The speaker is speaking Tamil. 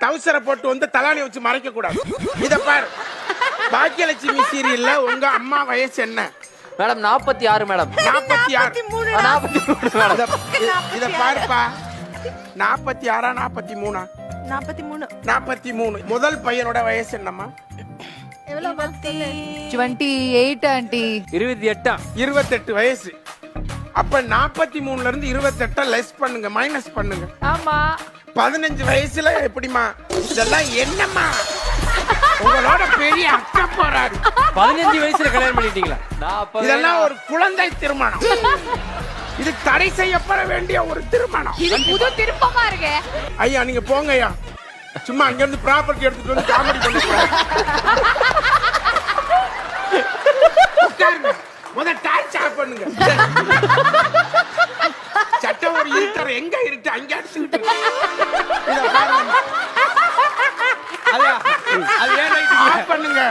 டவுசரை போட்டு வந்து தலாணி வச்சு மறைக்க கூடாது. இத பாரு, பாக்கியலட்சுமி சீரியல்ல உங்க அம்மா வயசு என்ன மேடம்? 46 மேடம். 46. 43 மேடம். இத பாருப்பா, 46 43 43. முதல் பையனோட வயசு என்னம்மா? 28 ஆண்டி. 28 வயசு. அப்ப 43ல இருந்து 28 லெஸ் பண்ணுங்க, மைனஸ் பண்ணுங்க. ஆமா, 15 வயசுல எப்படிமா? இதெல்லாம் என்னம்மா? உங்களோட பெரிய அக்கா போறாரு. 15 வயசுல கல்யாணம் பண்ணிட்டீங்களா? இதெல்லாம் ஒரு குழந்தை திருமணம். இது தடை செய்யப்பட வேண்டிய ஒரு திருமணம். இது புது திருப்பமா இருக்கு. ஐயா நீங்க போங்க ஐயா, சும்மா அங்க இருந்து ப்ராப்பர்ட்டி எடுத்துட்டு வந்து காமெடி பண்ணக்கூடாது. முத டார்ச் ஆஃப் பண்ணுங்க. சட்டம் ஒரு இருட்டற எங்க இருட்டு அங்க அடிச்சுக்கிட்டு. இத பாருங்க, அது ஏன் லைட் ஆஃப் பண்ணுங்க.